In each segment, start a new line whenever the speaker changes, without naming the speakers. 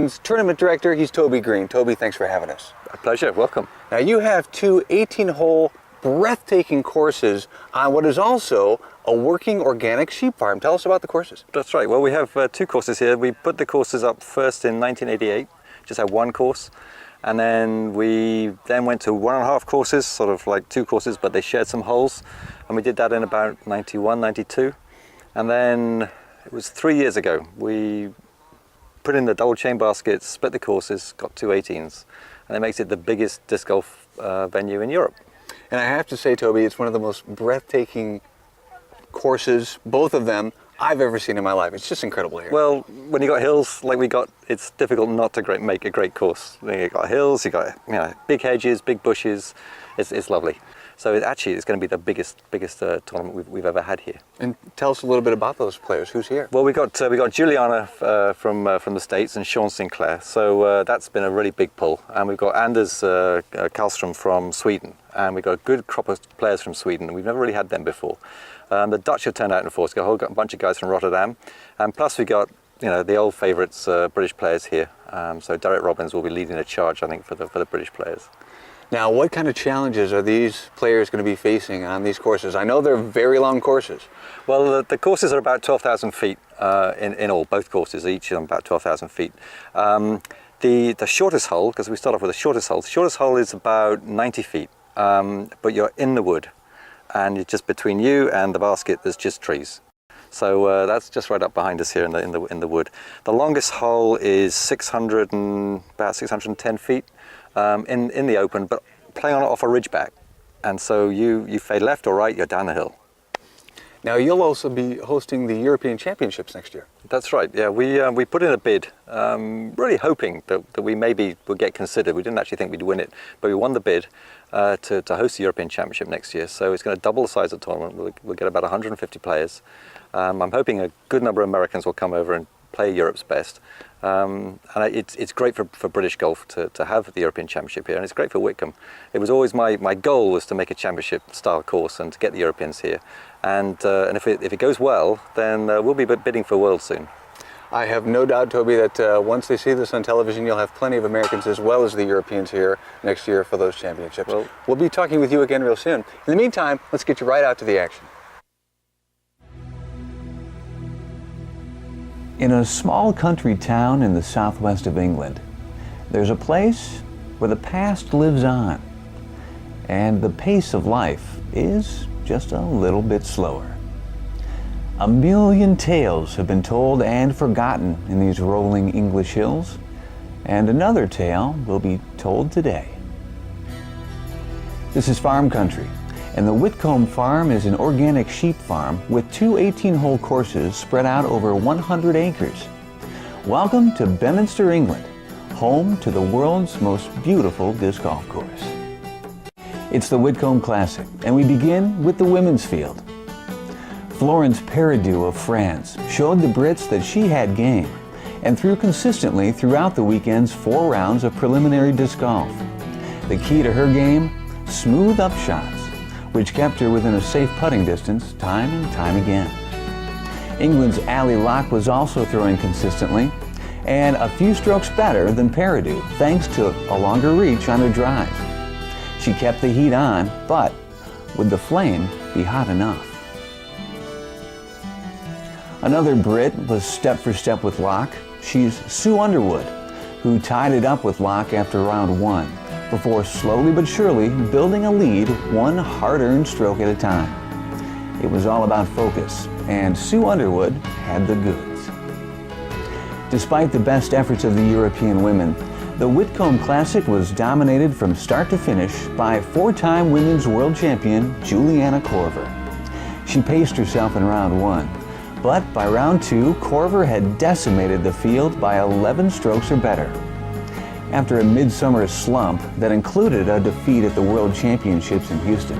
Tournament Director, he's Toby Green. Toby, thanks for having us.
A pleasure, welcome.
Now you have two 18-hole breathtaking courses on what is also a working organic sheep farm. Tell us about the courses.
That's right. Well, we have two courses here. We put the courses up first in 1988, just had one course. And then we went to 1.5 courses, sort of like two courses, but they shared some holes. And we did that in about 91, 92. And then it was 3 years ago. We put in the double chain baskets, split the courses, got two 18s. And it makes it the biggest disc golf venue in Europe.
And I have to say, Toby, it's one of the most breathtaking courses, both of them, I've ever seen in my life. It's just incredible here.
Well, when you got hills like we got, it's difficult not to make a great course. You got hills, you got big hedges, big bushes. It's lovely. So it's going to be the biggest tournament we've ever had here.
And tell us a little bit about those players. Who's here?
Well, we got Juliana from the States and Sean Sinclair. So that's been a really big pull. And we've got Anders Karlström from Sweden, and we've got a good crop of players from Sweden. We've never really had them before. The Dutch have turned out in force. We've got a bunch of guys from Rotterdam, and plus we got the old favourites, British players here. So Derek Robbins will be leading the charge, I think, for the British players.
Now, what kind of challenges are these players going to be facing on these courses? I know they're very long courses.
Well, the courses are about 12,000 feet in all, both courses, each of them about 12,000 feet. The shortest hole, because we start off with the shortest hole is about 90 feet, but you're in the wood, and it's just between you and the basket, there's just trees. So that's just right up behind us here in the wood. The longest hole is about 610 feet in the open, but playing on it off a ridgeback. And so you fade left or right, you're down the hill.
Now you'll also be hosting the European Championships next year.
That's right. Yeah, we put in a bid, really hoping that we maybe would get considered. We didn't actually think we'd win it, but we won the bid to host the European Championship next year. So it's going to double the size of the tournament. We'll get about 150 players. I'm hoping a good number of Americans will come over and play Europe's best. And it's great for British golf to have the European Championship here, and it's great for Whitcomb. It was always my goal was to make a championship style course and to get the Europeans here. And if it goes well, then we'll be bidding for Worlds soon.
I have no doubt, Toby, that once they see this on television, you'll have plenty of Americans as well as the Europeans here next year for those championships. Well, we'll be talking with you again real soon. In the meantime, let's get you right out to the action.
In a small country town in the southwest of England, there's a place where the past lives on, and the pace of life is just a little bit slower. A million tales have been told and forgotten in these rolling English hills, and another tale will be told today. This is Farm Country, and the Whitcomb farm is an organic sheep farm with two 18-hole courses spread out over 100 acres. Welcome to Beaminster, England, home to the world's most beautiful disc golf course. It's the Whitcomb Classic, and we begin with the women's field. Florence Paradou of France showed the Brits that she had game, and threw consistently throughout the weekend's 4 rounds of preliminary disc golf. The key to her game? Smooth up shots, which kept her within a safe putting distance time and time again. England's Ali Locke was also throwing consistently, and a few strokes better than Paradou, thanks to a longer reach on her drive. She kept the heat on, but would the flame be hot enough? Another Brit was step for step with Locke. She's Sue Underwood, who tied it up with Locke after round 1, before slowly but surely building a lead one hard-earned stroke at a time. It was all about focus, and Sue Underwood had the goods. Despite the best efforts of the European women, the Whitcomb Classic was dominated from start to finish by 4-time women's world champion Juliana Korver. She paced herself in round 1, but by round 2, Korver had decimated the field by 11 strokes or better. After a midsummer slump that included a defeat at the World Championships in Houston,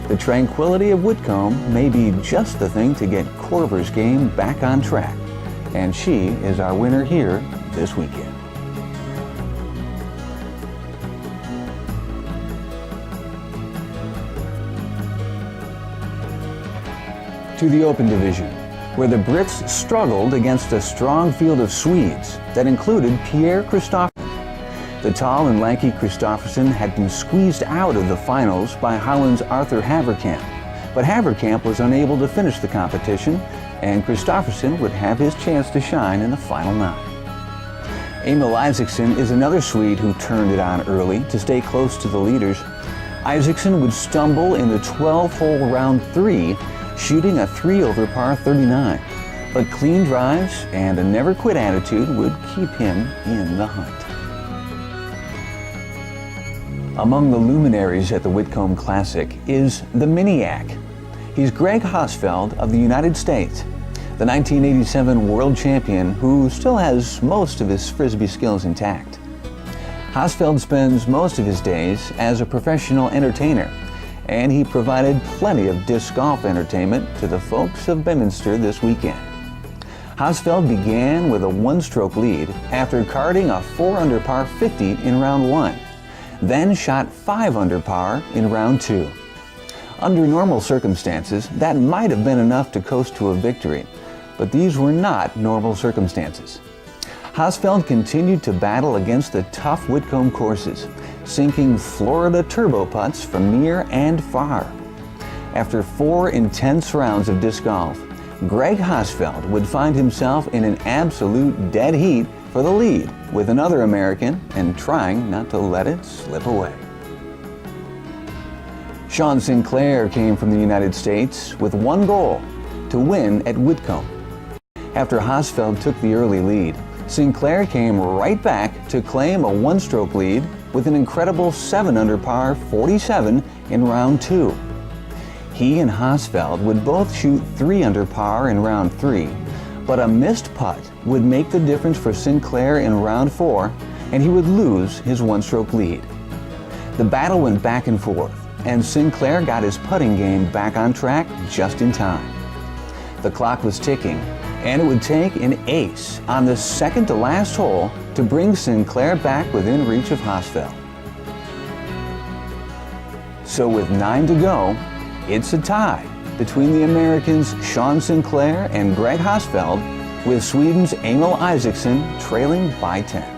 the tranquility of Whitcomb may be just the thing to get Korver's game back on track, and she is our winner here this weekend. To the Open Division, where the Brits struggled against a strong field of Swedes that included Pierre Christophersen. The tall and lanky Christophersen had been squeezed out of the finals by Holland's Arthur Haverkamp, but Haverkamp was unable to finish the competition, and Christophersen would have his chance to shine in the final 9. Emil Isaksson is another Swede who turned it on early to stay close to the leaders. Isaksson would stumble in the 12-hole round 3, shooting a 3 over par 39, but clean drives and a never-quit attitude would keep him in the hunt. Among the luminaries at the Whitcomb Classic is the Miniac. He's Greg Hosfeld of the United States, the 1987 world champion who still has most of his Frisbee skills intact. Hosfeld spends most of his days as a professional entertainer, and he provided plenty of disc golf entertainment to the folks of Beaminster this weekend. Hosfeld began with a 1-stroke lead after carding a 4 under par 50 in round 1, then shot 5 under par in round 2. Under normal circumstances, that might have been enough to coast to a victory, but these were not normal circumstances. Hosfeld continued to battle against the tough Whitcomb courses, sinking Florida turbo putts from near and far. After 4 intense rounds of disc golf, Greg Hosfeld would find himself in an absolute dead heat for the lead with another American and trying not to let it slip away. Sean Sinclair came from the United States with one goal: to win at Whitcomb. After Hosfeld took the early lead, Sinclair came right back to claim a 1-stroke lead with an incredible 7 under par 47 in round 2. He and Hosfeld would both shoot 3 under par in round 3, but a missed putt would make the difference for Sinclair in round 4, and he would lose his 1-stroke lead. The battle went back and forth, and Sinclair got his putting game back on track just in time. The clock was ticking, and it would take an ace on the second to last hole to bring Sinclair back within reach of Hosfeld. So with 9 to go, it's a tie between the Americans Sean Sinclair and Greg Hosfeld, with Sweden's Emil Isaksson trailing by 10.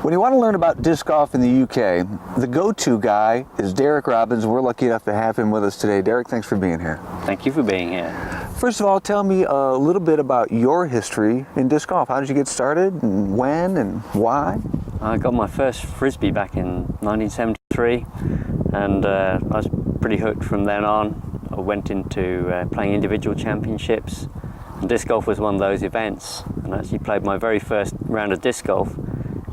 When you want to learn about disc golf in the UK, the go-to guy is Derek Robbins. We're lucky enough to have him with us today. Derek, thanks for being here.
Thank you for being here.
First of all, tell me a little bit about your history in disc golf. How did you get started, and when, and why?
I got my first Frisbee back in 1973, and I was pretty hooked from then on. I went into playing individual championships, and disc golf was one of those events, and I actually played my very first round of disc golf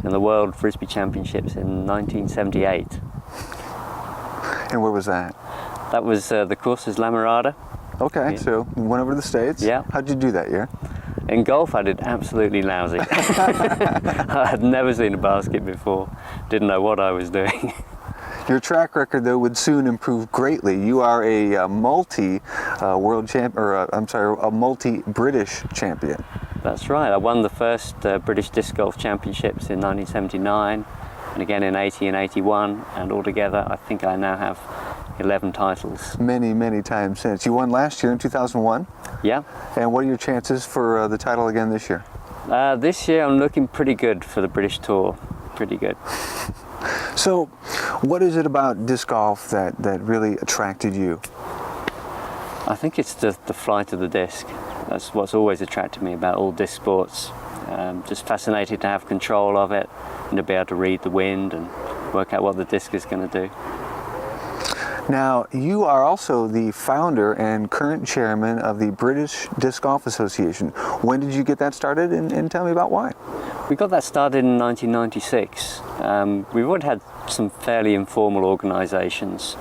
in the World Frisbee Championships in 1978.
And where was that?
That was the course was La Mirada.
Okay,
Yeah.
so you went over to the States.
Yeah.
How'd you do that year?
In golf, I did absolutely lousy. I had never seen a basket before, didn't know what I was doing.
Your track record, though, would soon improve greatly. You are a multi-world champ, or a multi-British champion.
That's right. I won the first British Disc Golf Championships in 1979, and again in 80 and 81, and altogether I think I now have 11 titles.
Many, many times since. You won last year in 2001?
Yeah.
And what are your chances for the title again this year?
This year I'm looking pretty good for the British Tour. Pretty good.
So, what is it about disc golf that really attracted you?
I think it's the flight of the disc. That's what's always attracted me about all disc sports. Just fascinated to have control of it and to be able to read the wind and work out what the disc is going to do.
Now, you are also the founder and current chairman of the British Disc Golf Association. When did you get that started, and tell me about why?
We got that started in 1996. We've already had some fairly informal organisations,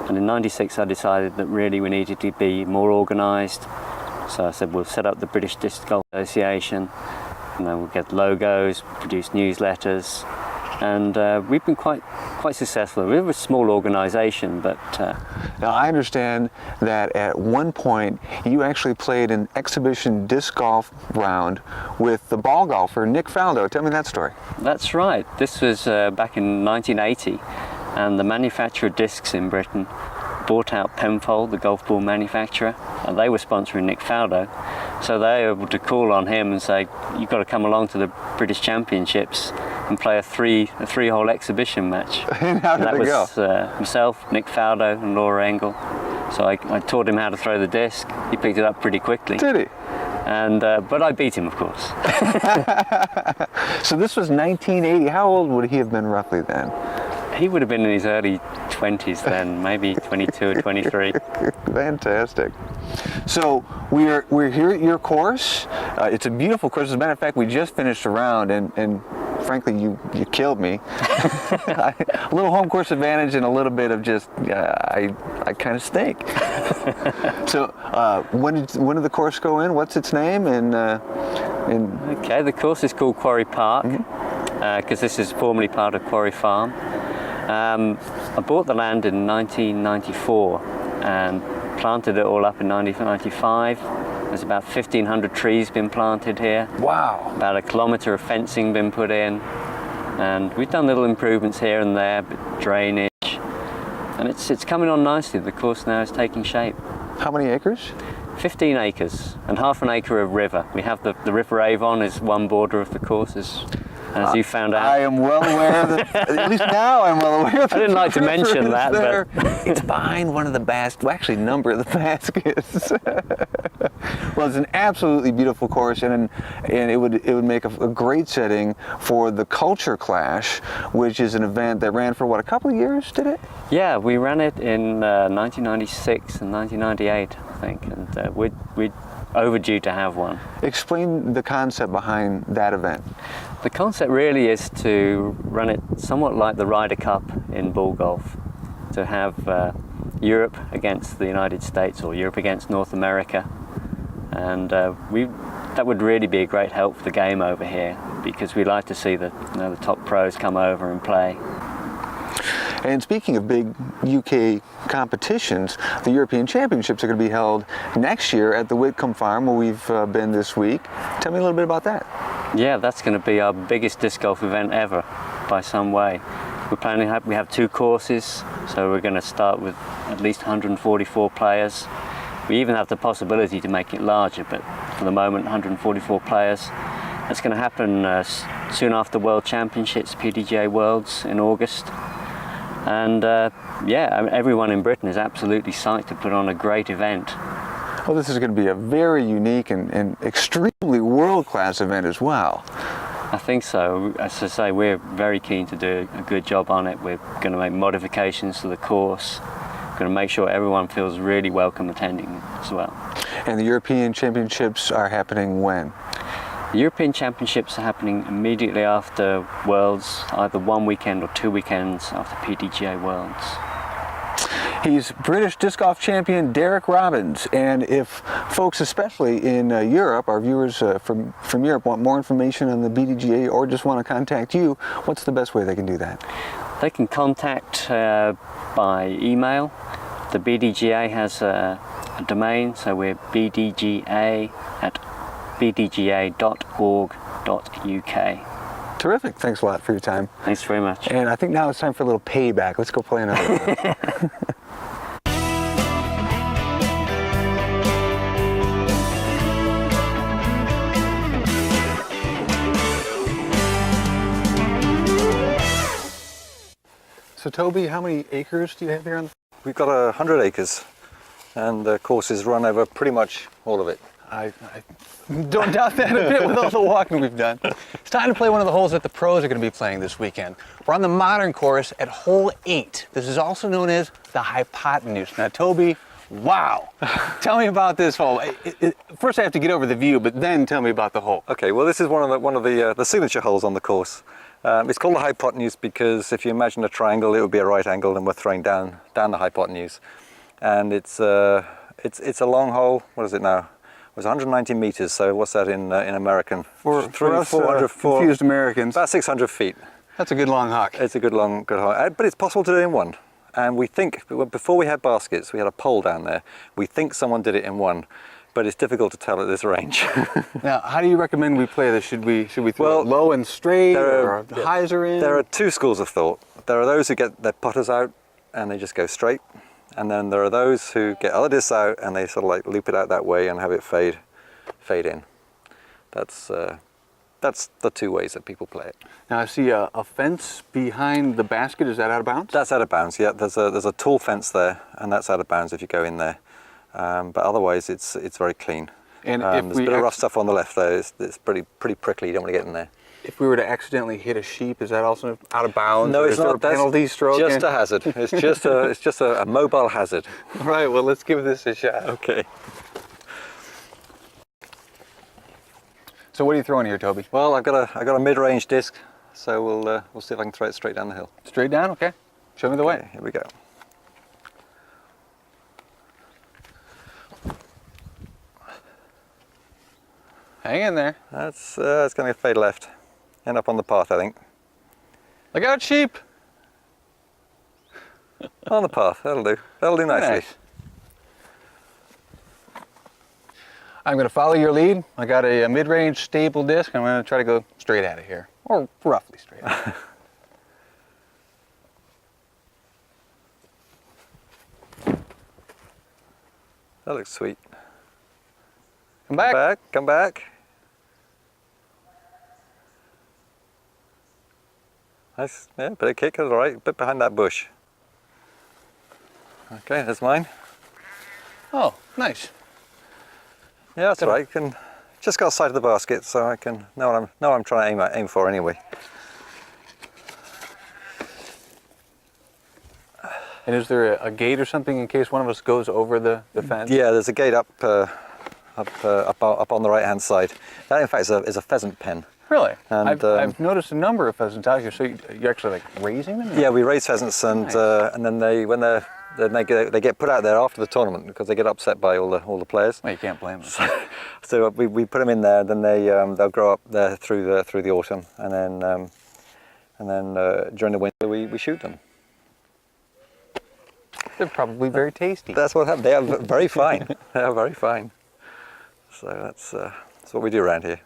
and in '96 I decided that really we needed to be more organised. So I said we'll set up the British Disc Golf Association, and then we'll get logos, produce newsletters, and we've been quite successful. We're a small organisation, but
now I understand that at one point you actually played an exhibition disc golf round with the ball golfer Nick Faldo. Tell me that story.
That's right. This was back in 1980, and the manufacturer of discs in Britain bought out Penfold, the golf ball manufacturer, and they were sponsoring Nick Faldo. So they were able to call on him and say, you've got to come along to the British Championships and play a three-hole exhibition match.
And how did
that
it
was
go?
Himself, Nick Faldo and Laura Engel. So I taught him how to throw the disc. He picked it up pretty quickly.
Did he?
And but I beat him, of course.
So this was 1980. How old would he have been roughly then?
He would have been in his early 20s then, maybe 22 or 23.
Fantastic. So we're here at your course. It's a beautiful course. As a matter of fact, we just finished a round, and frankly, you killed me. A little home course advantage and a little bit of just I kind of stink. So when did the course go in? What's its name?
Okay, the course is called Quarry Park because this is formerly part of Quarry Farm. I bought the land in 1994 and planted it all up in 1995. There's about 1,500 trees been planted here.
Wow.
About a kilometre of fencing been put in. And we've done little improvements here and there, but drainage. And it's coming on nicely. The course now is taking shape.
How many acres?
15 acres and half an acre of river. We have the River Avon is one border of the course, as you found out.
I am well aware that, at least now I'm well aware that
I didn't like to mention that,
there.
but
it's behind one of the baskets, well, actually, number of the baskets. Well, it's an absolutely beautiful course, and it would make a great setting for the Culture Clash, which is an event that ran for a couple of years, did it?
Yeah, we ran it in 1996 and 1998, I think, and we're overdue to have one.
Explain the concept behind that event.
The concept really is to run it somewhat like the Ryder Cup in ball golf, to have Europe against the United States or Europe against North America, and that would really be a great help for the game over here, because we like to see the top pros come over and play.
And speaking of big UK competitions, the European Championships are going to be held next year at the Whitcomb farm where we've been this week. Tell me a little bit about that.
Yeah, that's going to be our biggest disc golf event ever by some way. We have two courses, so we're going to start with at least 144 players. We even have the possibility to make it larger, but for the moment 144 players. That's going to happen soon after World Championships, PDGA Worlds in August. And everyone in Britain is absolutely psyched to put on a great event.
Well, this is going to be a very unique and extremely world-class event as well.
I think so. As I say, we're very keen to do a good job on it. We're going to make modifications to the course. We're going to make sure everyone feels really welcome attending as well.
And the European Championships are happening when?
The European Championships are happening immediately after Worlds, either one weekend or 2 weekends after PDGA Worlds.
He's British disc golf champion Derek Robbins, and if folks, especially in Europe, our viewers from Europe, want more information on the BDGA or just want to contact you, what's the best way they can do that?
They can contact by email. The BDGA has a domain, so we're bdga@bdga.org.uk.
Terrific. Thanks a lot for your time.
Thanks very much.
And I think now it's time for a little payback. Let's go play another one. So Toby, how many acres do you have here on the...
We've got 100 acres, and the course is run over pretty much all of it.
I don't doubt that a bit with all the walking we've done. It's time to play one of the holes that the pros are going to be playing this weekend. We're on the modern course at hole 8. This is also known as the hypotenuse. Now, Toby, wow. Tell me about this hole. First I have to get over the view, but then tell me about the hole.
Okay, well, this is one of the signature holes on the course. It's called the hypotenuse because if you imagine a triangle, it would be a right angle, and we're throwing down the hypotenuse. And it's a long hole. What is it now? It was 190 meters. So what's that in American?
For us confused Americans,
about 600 feet.
that's a good long huck.
It's a good hole, but it's possible to do it in one. And we think before we had baskets, we had a pole down there. We think someone did it in one, but it's difficult to tell at this range.
Now, how do you recommend we play this? Should we throw it low and straight, or hyzer in?
There are two schools of thought. There are those who get their putters out and they just go straight. And then there are those who get other discs out and they sort of like loop it out that way and have it fade in. That's the two ways that people play it.
Now I see a fence behind the basket. Is that out of bounds?
That's out of bounds. Yeah, there's a tall fence there, and that's out of bounds if you go in there. But otherwise, it's very clean.
And
there's a bit of rough stuff on the left there. It's pretty prickly. You don't want to get in there.
If we were to accidentally hit a sheep, is that also out of bounds?
No, it's not.
Is there a penalty stroke?
Just a hazard. It's just a mobile hazard.
All right. Well, let's give this a shot.
Okay.
So what are you throwing here, Toby?
Well, I've got a mid-range disc, so we'll see if I can throw it straight down the hill.
Straight down. Okay. Show me the way.
Okay, here we go.
Hang in there.
That's it's going to fade left. End up on the path, I think.
Look out, sheep.
On the path. That'll do. That'll do nicely.
Nice. I'm going to follow your lead. I got a mid-range stable disc. I'm going to try to go straight at it here, or roughly straight at it.
That looks sweet.
Come back.
Come back. Nice. Yeah, bit of kick. All right. Bit behind that bush. Okay, that's mine.
Oh, nice.
Yeah, that's all right. Just got side of the basket, so I can know what I'm trying to aim for anyway.
And is there a gate or something in case one of us goes over the fence?
Yeah, there's a gate up on the right-hand side. That, in fact, is a pheasant pen.
Really?
And,
I've noticed a number of pheasants out here. So you're actually like raising them?
Yeah, we raise pheasants, and
Nice.
And then they get put out there after the tournament because they get upset by all the players.
Well, you can't blame them.
So we put them in there. Then they'll grow up there through the autumn, and then during the winter we shoot them.
They're probably very tasty.
That's what happened. They are very fine. They are very fine. So that's what we do around here.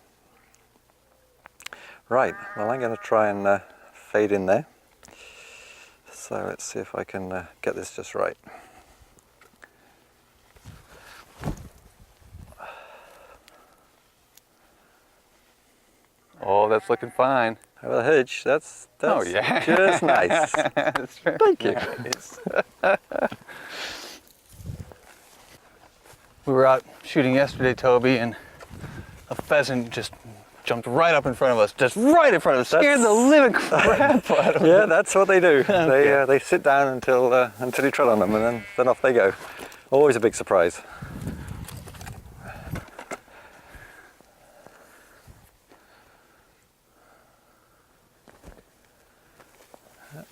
Right. Well, I'm going to try and fade in there. So let's see if I can get this just right.
Oh, that's looking fine.
Over the hedge. That's
Oh, yeah.
just nice.
That's very
Thank you.
nice. We were out shooting yesterday, Toby, and a pheasant just jumped right up in front of us, just right in front of us, scared the living crap out of us.
Yeah, that's what they do.
Okay.
They sit down until you tread on them, and then off they go. Always a big surprise.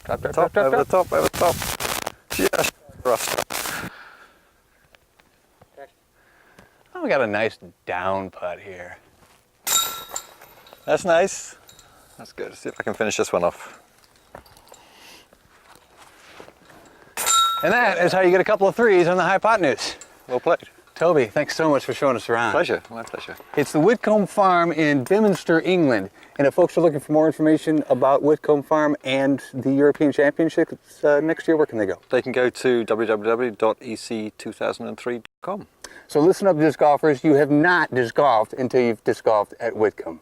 Drop,
Over the top. Just rough.
Oh, we got a nice down putt here.
That's nice. That's good. See if I can finish this one off.
And that is how you get a couple of threes on the hypotenuse.
Well played.
Toby, thanks so much for showing us around.
Pleasure. My pleasure.
It's the Whitcomb Farm in Beaminster, England. And if folks are looking for more information about Whitcomb Farm and the European Championships next year, where can they go?
They can go to www.ec2003.com.
So listen up, disc golfers. You have not disc golfed until you've disc golfed at Whitcomb.